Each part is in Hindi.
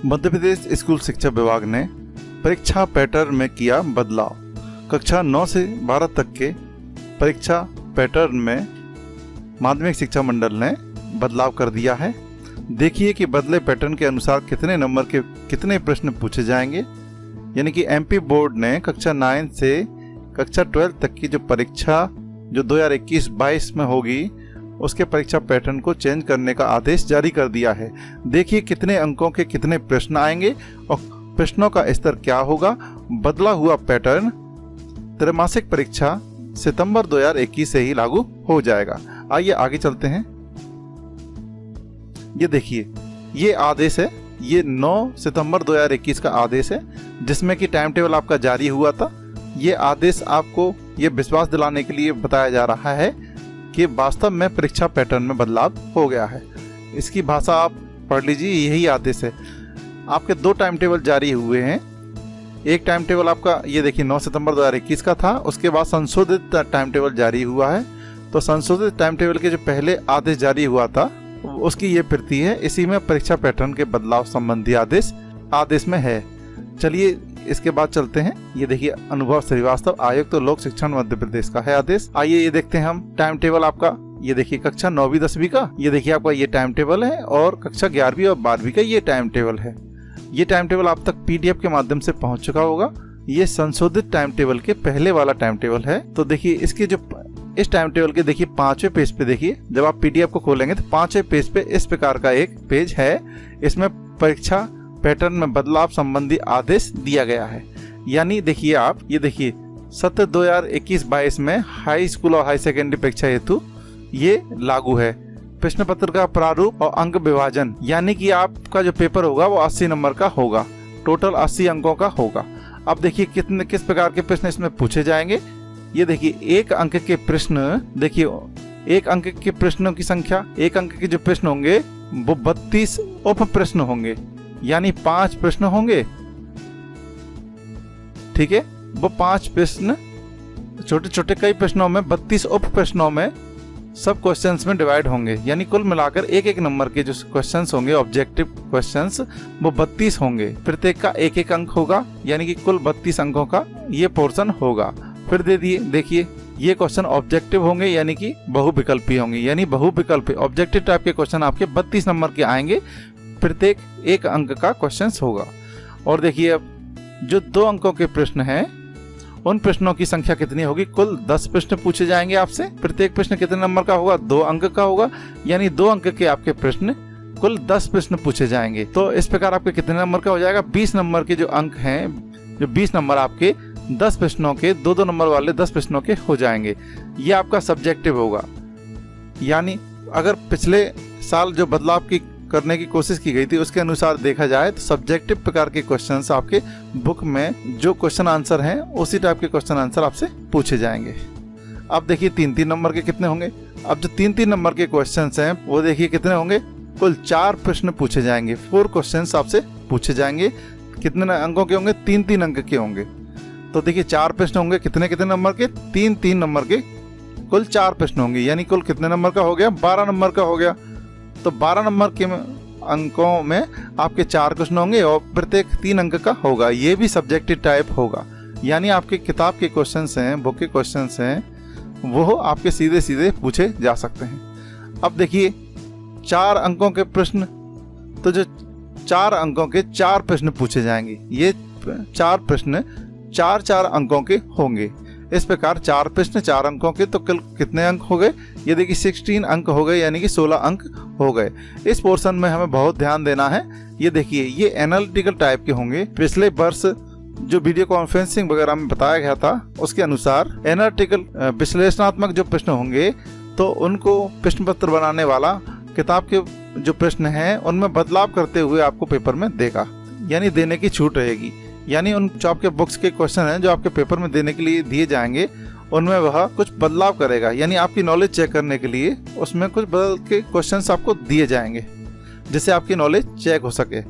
मध्य प्रदेश स्कूल शिक्षा विभाग ने परीक्षा पैटर्न में किया बदलाव। कक्षा 9 से 12 तक के परीक्षा पैटर्न में माध्यमिक शिक्षा मंडल ने बदलाव कर दिया है। देखिए कि बदले पैटर्न के अनुसार कितने नंबर के कितने प्रश्न पूछे जाएंगे। यानी कि एमपी बोर्ड ने कक्षा 9 से कक्षा 12 तक की जो परीक्षा जो 2021-22 में होगी उसके परीक्षा पैटर्न को चेंज करने का आदेश जारी कर दिया है। देखिए कितने अंकों के कितने प्रश्न आएंगे और प्रश्नों का स्तर क्या होगा। बदला हुआ पैटर्न त्रैमासिक परीक्षा सितंबर 2021 से ही लागू हो जाएगा। आइए आगे चलते हैं। ये देखिए ये आदेश है, ये 9 सितंबर 2021 का आदेश है जिसमें कि टाइम टेबल आपका जारी हुआ था। ये आदेश आपको ये विश्वास दिलाने के लिए बताया जा रहा है कि वास्तव में परीक्षा पैटर्न में बदलाव हो गया है। इसकी भाषा आप पढ़ लीजिए, यही आदेश है। आपके 2 टाइम टेबल जारी हुए हैं। एक टाइम टेबल आपका ये देखिए 9 सितंबर 2021 का था, उसके बाद संशोधित टाइम टेबल जारी हुआ है। तो संशोधित टाइम टेबल के जो पहले आदेश जारी हुआ था उसकी ये प्रति है। इसी में परीक्षा पैटर्न के बदलाव संबंधी आदेश में है। चलिए इसके बाद चलते हैं। ये देखिए अनुभव श्रीवास्तव, आयुक्त तो लोक शिक्षण मध्य प्रदेश का है आदेश। आइए ये देखते हैं हम टाइम टेबल आपका। ये देखिए कक्षा 9वीं 10वीं का ये देखिए आपका ये टाइम टेबल है और कक्षा 11वीं और 12वीं का ये टाइम टेबल है। ये टाइम टेबल आप तक पीडीएफ के माध्यम से पहुंच चुका होगा। ये संशोधित टाइम टेबल के पहले वाला टाइम टेबल है। तो देखिए इसके जो इस टाइम टेबल के देखिए 5वें पेज पे देखिए, जब आप पीडीएफ को खोलेंगे तो 5वें पेज पे इस प्रकार का एक पेज है। इसमें परीक्षा पैटर्न में बदलाव संबंधी आदेश दिया गया है। यानी देखिए आप ये देखिए सत्र 2021-22 में हाई स्कूल और हाई सेकेंडरी परीक्षा हेतु ये लागू है। प्रश्न पत्र का प्रारूप और अंक विभाजन, यानी कि आपका जो पेपर होगा वो 80 नंबर का होगा, टोटल 80 अंकों का होगा। अब देखिए किस प्रकार के प्रश्न इसमें पूछे जाएंगे। ये देखिए 1 अंक के प्रश्न, देखिए 1 अंक के प्रश्नों की संख्या, 1 अंक के जो प्रश्न होंगे वो 32 उप प्रश्न होंगे, यानी 5 प्रश्न होंगे। ठीक है, वो 5 प्रश्न छोटे छोटे कई प्रश्नों में 32 उप प्रश्नों में सब क्वेश्चंस में डिवाइड होंगे। यानी कुल मिलाकर एक नंबर के जो क्वेश्चंस होंगे ऑब्जेक्टिव क्वेश्चंस वो 32 होंगे। प्रत्येक का 1 अंक होगा, यानी कि कुल 32 अंकों का ये पोर्शन होगा। फिर देखिए ये क्वेश्चन ऑब्जेक्टिव होंगे, यानी कि बहुविकल्पी होंगे। यानी बहुविकल्पी ऑब्जेक्टिव टाइप के क्वेश्चन आपके 32 नंबर के आएंगे, प्रत्येक 1 अंक का क्वेश्चन होगा। और देखिए अब जो 2 अंकों के प्रश्न हैं उन प्रश्नों की संख्या कितनी होगी। कुल 10 प्रश्न पूछे जाएंगे आपसे। प्रत्येक प्रश्न कितने नंबर का होगा, 2 अंक का होगा। यानी 2 अंक के आपके प्रश्न, कुल 10 प्रश्न पूछे जाएंगे। तो इस प्रकार आपके कितने नंबर का हो जाएगा, 20 नंबर के जो अंक हैं, जो 20 नंबर आपके 10 प्रश्नों के 2-2 नंबर वाले 10 प्रश्नों के हो जाएंगे। ये आपका सब्जेक्टिव होगा। यानी अगर पिछले साल जो बदलाव की करने की कोशिश की गई थी उसके अनुसार देखा जाए तो सब्जेक्टिव प्रकार के क्वेश्चंस आपके बुक में जो क्वेश्चन आंसर हैं उसी टाइप के क्वेश्चन आंसर आपसे पूछे जाएंगे। अब देखिए 3-3 नंबर के कितने होंगे। अब जो 3-3 नंबर के क्वेश्चंस हैं वो देखिए कितने होंगे, कुल 4 प्रश्न पूछे जाएंगे। 4 क्वेश्चंस आपसे पूछे जाएंगे। कितने अंकों के होंगे, 3-3 अंक के होंगे। तो देखिए 4 प्रश्न होंगे, कितने नंबर के, 3-3 नंबर के कुल 4 प्रश्न होंगे। यानी कुल कितने नंबर का हो गया, 12 नंबर का हो गया। तो 12 नंबर के अंकों में आपके 4 क्वेश्चन होंगे और प्रत्येक 3 अंक का होगा। ये भी सब्जेक्टिव टाइप होगा। यानी आपके किताब के क्वेश्चंस हैं, बुक के क्वेश्चंस हैं, वो आपके सीधे सीधे पूछे जा सकते हैं। अब देखिए 4 अंकों के प्रश्न, तो जो 4 अंकों के 4 प्रश्न पूछे जाएंगे। ये 4 प्रश्न 4-4 अंकों के होंगे। इस प्रकार 4 प्रश्न 4 अंकों के, तो कल कितने अंक हो गए, ये देखिए 16 अंक हो गए, यानी कि 16 अंक हो गए। इस पोर्शन में हमें बहुत ध्यान देना है। ये देखिए ये एनालिटिकल टाइप के होंगे। पिछले वर्ष जो वीडियो कॉन्फ्रेंसिंग वगैरह में बताया गया था उसके अनुसार एनालिटिकल विश्लेषणात्मक जो प्रश्न होंगे तो उनको प्रश्न पत्र बनाने वाला किताब के जो प्रश्न हैं उनमें बदलाव करते हुए आपको पेपर में देगा, यानी देने की छूट रहेगी। यानी उन जो आपके बुक्स के क्वेश्चन हैं जो आपके पेपर में देने के लिए दिए जाएंगे उनमें वह कुछ बदलाव करेगा। यानी आपकी नॉलेज चेक करने के लिए उसमें कुछ बदल के क्वेश्चंस आपको दिए जाएंगे जिससे आपकी नॉलेज चेक हो सके।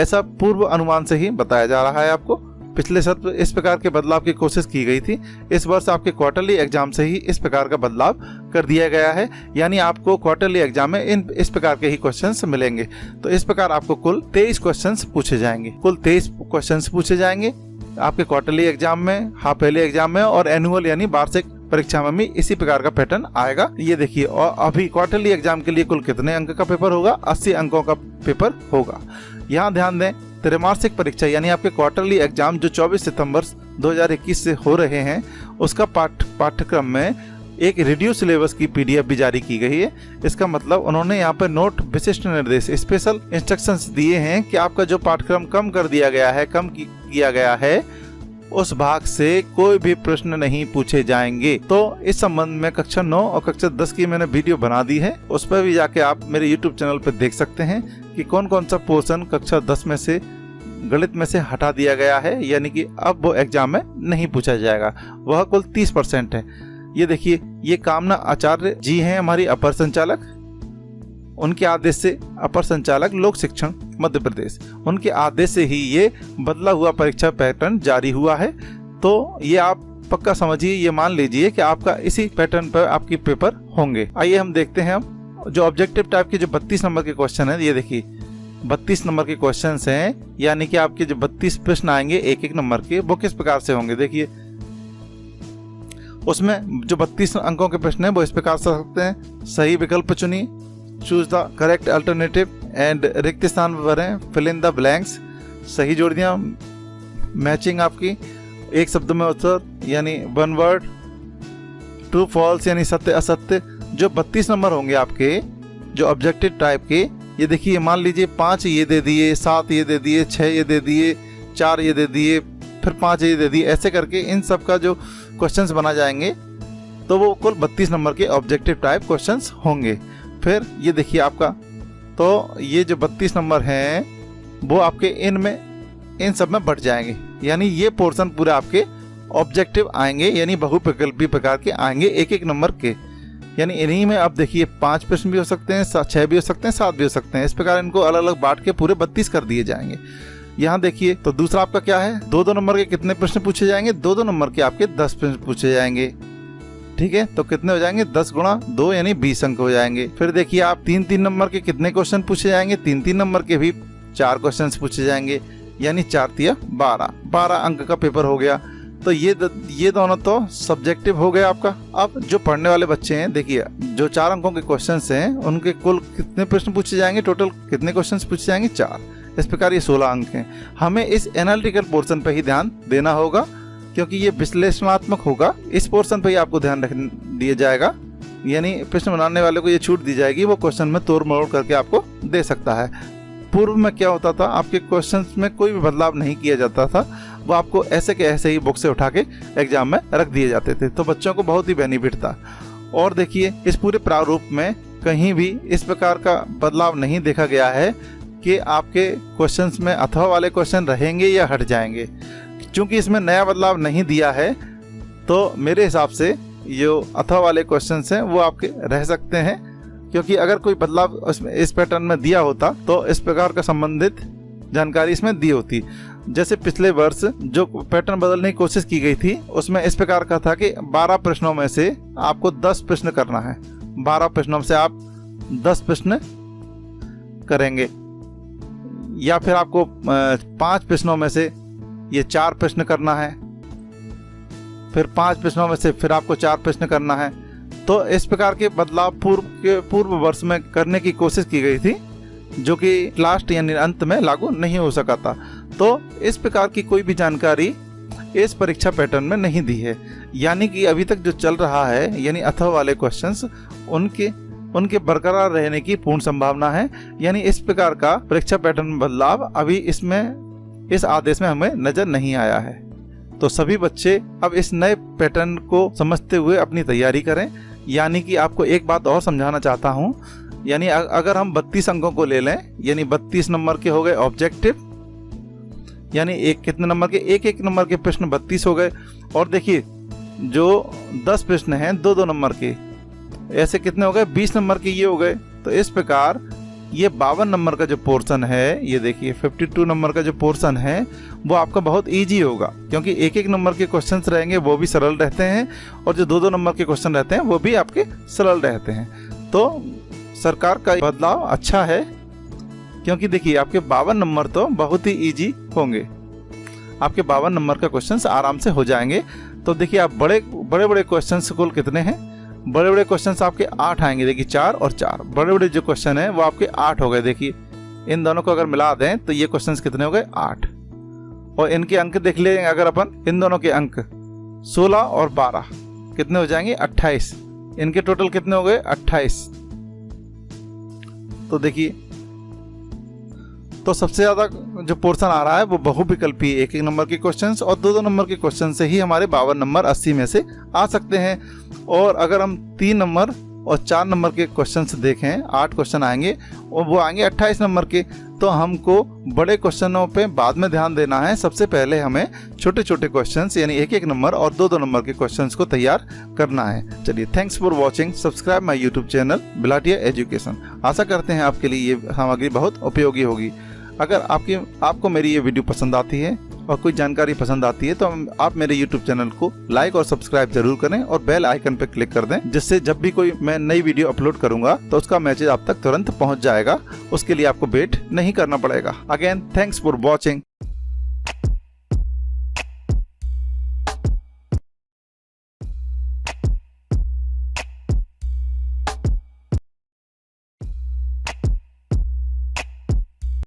ऐसा पूर्व अनुमान से ही बताया जा रहा है आपको। पिछले सत्र इस प्रकार के बदलाव की कोशिश की गई थी। इस वर्ष आपके क्वार्टरली एग्जाम से ही इस प्रकार का बदलाव कर दिया गया है, यानी आपको क्वार्टरली एग्जाम में इस प्रकार के ही क्वेश्चंस मिलेंगे। तो इस प्रकार आपको कुल 23 क्वेश्चंस पूछे जाएंगे। कुल 23 क्वेश्चंस पूछे जाएंगे आपके क्वार्टरली एग्जाम में, हाफ ईयरली एग्जाम में और एनुअल यानी वार्षिक परीक्षा में भी इसी प्रकार का पैटर्न आएगा। ये देखिए, और अभी क्वार्टरली एग्जाम के लिए कुल कितने अंक का पेपर होगा? 80 अंकों का पेपर होगा। यहाँ ध्यान दें, त्रैमासिक परीक्षा यानी आपके क्वार्टरली एग्जाम जो 24 सितंबर 2021 से हो रहे हैं, उसका पाठ्यक्रम में एक रिड्यूस सिलेबस की PDF भी जारी की गई है। इसका मतलब उन्होंने यहाँ पर नोट विशिष्ट निर्देश, स्पेशल इंस्ट्रक्शंस दिए हैं कि आपका जो पाठ्यक्रम कम कर दिया गया है, कम किया गया है, उस भाग से कोई भी प्रश्न नहीं पूछे जाएंगे। तो इस संबंध में कक्षा 9 और कक्षा 10 की मैंने वीडियो बना दी है, उस पर भी जाके आप मेरे YouTube चैनल पर देख सकते हैं कि कौन कौन सा पोर्शन कक्षा 10 में से गणित में से हटा दिया गया है, यानी कि अब वो एग्जाम में नहीं पूछा जाएगा। वह कुल 30% है। ये देखिए, ये कामना आचार्य जी हैं हमारी अपर संचालक, उनके आदेश से अपर संचालक लोक शिक्षण मध्य प्रदेश, उनके आदेश से ही ये बदला हुआ परीक्षा पैटर्न जारी हुआ है। तो ये आप पक्का समझिए, ये मान लीजिए कि आपका इसी पैटर्न पर आपकी पेपर होंगे। आइए हम देखते हैं हम जो ऑब्जेक्टिव टाइप के जो 32 नंबर के क्वेश्चन है। ये देखिए 32 नंबर के क्वेश्चन हैं, यानी कि आपके जो 32 प्रश्न आएंगे एक एक नंबर के, वो किस प्रकार से होंगे। देखिए उसमें जो 32 अंकों के प्रश्न है वो इस प्रकार से सकते हैं। सही विकल्प चुनिए, choose the correct alternative and रिक्त स्थान भरें, फिल इन द ब्लैंक्स, सही जोड़ दिया, मैचिंग आपकी, एक शब्द में उत्तर यानी वन वर्ड, ट्रू फॉल्स यानी सत्य असत्य। जो 32 नंबर होंगे आपके जो ऑब्जेक्टिव टाइप के, ये देखिए मान लीजिए 5 ये दे दिए, 7 ये दे दिए, 6 ये दे दिए, 4 ये दे दिए, फिर 5 ये दे दिए, ऐसे करके इन सब का जो क्वेश्चंस बना जाएंगे तो वो कुल 32 नंबर के ऑब्जेक्टिव टाइप क्वेश्चंस होंगे। फिर ये देखिए आपका, तो ये जो 32 नंबर हैं वो आपके इन सब में बढ़ जाएंगे, यानी ये पोर्शन पूरे आपके ऑब्जेक्टिव आएंगे, यानी बहुविकल्पी प्रकार के आएंगे एक एक नंबर के। यानी इन्हीं में अब देखिए 5 प्रश्न भी हो सकते हैं, 6 भी हो सकते हैं, 7 भी हो सकते हैं। इस प्रकार इनको अलग अलग बांट के पूरे 32 कर दिए जाएंगे। यहाँ देखिए, तो दूसरा आपका क्या है, 2-2 नंबर के कितने प्रश्न पूछे जाएंगे? 2-2 नंबर के आपके 10 प्रश्न पूछे जाएंगे। ठीक है, तो कितने हो जाएंगे? 10 गुणा 2 यानी 20 अंक हो जाएंगे। फिर देखिए आप 3-3 नंबर के कितने क्वेश्चन पूछे जाएंगे? 3-3 नंबर के भी 4 क्वेश्चन पूछे जाएंगे, यानी 4×3 12 अंक का पेपर हो गया। तो ये दोनों तो सब्जेक्टिव हो गया आपका। अब जो पढ़ने वाले बच्चे हैं, देखिए जो 4 अंकों के क्वेश्चंस हैं उनके कुल कितने प्रश्न पूछे जाएंगे? टोटल कितने क्वेश्चंस पूछे जाएंगे? 4। इस प्रकार ये 16 अंक हैं। हमें इस एनालिटिकल पोर्शन पर ही ध्यान देना होगा, क्योंकि ये विश्लेषणात्मक होगा। इस पोर्शन पर ही आपको ध्यान रख दिया जाएगा, यानी प्रश्न बनाने वाले को ये छूट दी जाएगी, वो क्वेश्चन में तोड़ मरोड़ करके आपको दे सकता है। पूर्व में क्या होता था, आपके क्वेश्चंस में कोई भी बदलाव नहीं किया जाता था, वो आपको ऐसे के ऐसे ही बुक से उठा के एग्जाम में रख दिए जाते थे। तो बच्चों को बहुत ही बेनिफिट था। और देखिए इस पूरे प्रारूप में कहीं भी इस प्रकार का बदलाव नहीं देखा गया है कि आपके क्वेश्चंस में अथवा वाले क्वेश्चन रहेंगे या हट जाएंगे। चूंकि इसमें नया बदलाव नहीं दिया है, तो मेरे हिसाब से जो अथवा वाले क्वेश्चंस हैं वो आपके रह सकते हैं, क्योंकि अगर कोई बदलाव इस पैटर्न में दिया होता तो इस प्रकार का संबंधित जानकारी इसमें दी होती। जैसे पिछले वर्ष जो पैटर्न बदलने की कोशिश की गई थी, उसमें इस प्रकार का था कि 12 प्रश्नों में से आपको 10 प्रश्न करना है। 12 प्रश्नों में से आप 10 प्रश्न करेंगे, या फिर आपको 5 प्रश्नों में से ये 4 प्रश्न करना है, फिर 5 प्रश्नों में से फिर आपको 4 प्रश्न करना है। तो इस प्रकार के बदलाव पूर्व वर्ष में करने की कोशिश की गई थी, जो कि लास्ट यानी अंत में लागू नहीं हो सका था। तो इस प्रकार की कोई भी जानकारी इस परीक्षा पैटर्न में नहीं दी है, यानी कि अभी तक जो चल रहा है, यानी अथवा वाले क्वेश्चंस उनके बरकरार रहने की पूर्ण संभावना है। यानी इस प्रकार का परीक्षा पैटर्न में बदलाव अभी इस आदेश में हमें नजर नहीं आया है। तो सभी बच्चे अब इस नए पैटर्न को समझते हुए अपनी तैयारी करें। यानी कि आपको एक बात और समझाना चाहता हूँ, यानी अगर हम 32 अंकों को ले लें, यानी 32 नंबर के हो गए ऑब्जेक्टिव, यानी कितने नंबर के? एक नंबर के प्रश्न 32 हो गए। और देखिए जो 10 प्रश्न हैं 2-2 नंबर के, ऐसे कितने हो गए? 20 नंबर के ये हो गए। तो इस प्रकार ये 52 नंबर का जो पोर्शन है, ये देखिए 52 नंबर का जो पोर्शन है वो आपका बहुत इजी होगा, क्योंकि एक एक नंबर के क्वेश्चंस रहेंगे वो भी सरल रहते हैं, और जो 2-2 नंबर के क्वेश्चन रहते हैं वो भी आपके सरल रहते हैं। तो सरकार का बदलाव अच्छा है, क्योंकि देखिए आपके 52 नंबर तो बहुत ही इजी होंगे, आपके 52 नंबर का क्वेश्चंस आराम से हो जाएंगे। तो देखिए आप बड़े बड़े क्वेश्चंस कुल कितने हैं, बड़े बड़े क्वेश्चंस आपके 8 आएंगे। देखिए 4 और 4 बड़े बड़े जो क्वेश्चन है वो आपके 8 हो गए। देखिए इन दोनों को अगर मिला दें तो ये क्वेश्चंस कितने हो गए, 8। और इनके अंक देख लेंगे अगर अपन, इन दोनों के अंक 16 और 12 कितने हो जाएंगे, 28। इनके टोटल कितने हो गए, 28। तो देखिए तो सबसे ज़्यादा जो पोर्शन आ रहा है वो बहुविकल्पी एक एक नंबर के क्वेश्चंस और 2-2 नंबर के क्वेश्चन से ही हमारे 52 नंबर 80 में से आ सकते हैं। और अगर हम 3 नंबर और 4 नंबर के क्वेश्चंस देखें, 8 क्वेश्चन आएंगे और वो आएंगे 28 नंबर के। तो हमको बड़े क्वेश्चनों पे बाद में ध्यान देना है, सबसे पहले हमें छोटे छोटे क्वेश्चंस यानी एक एक नंबर और 2-2 नंबर के क्वेश्चंस को तैयार करना है। चलिए, thanks for watching, subscribe my YouTube channel Bilatia education. आशा करते हैं आपके लिए ये सामग्री बहुत उपयोगी होगी। अगर आपको मेरी ये वीडियो पसंद आती है और कोई जानकारी पसंद आती है तो आप मेरे YouTube चैनल को लाइक और सब्सक्राइब जरूर करें और बेल आइकन पर क्लिक कर दें, जिससे जब भी कोई मैं नई वीडियो अपलोड करूंगा तो उसका मैसेज आप तक तुरंत पहुंच जाएगा। उसके लिए आपको वेट नहीं करना पड़ेगा। Again thanks for watching.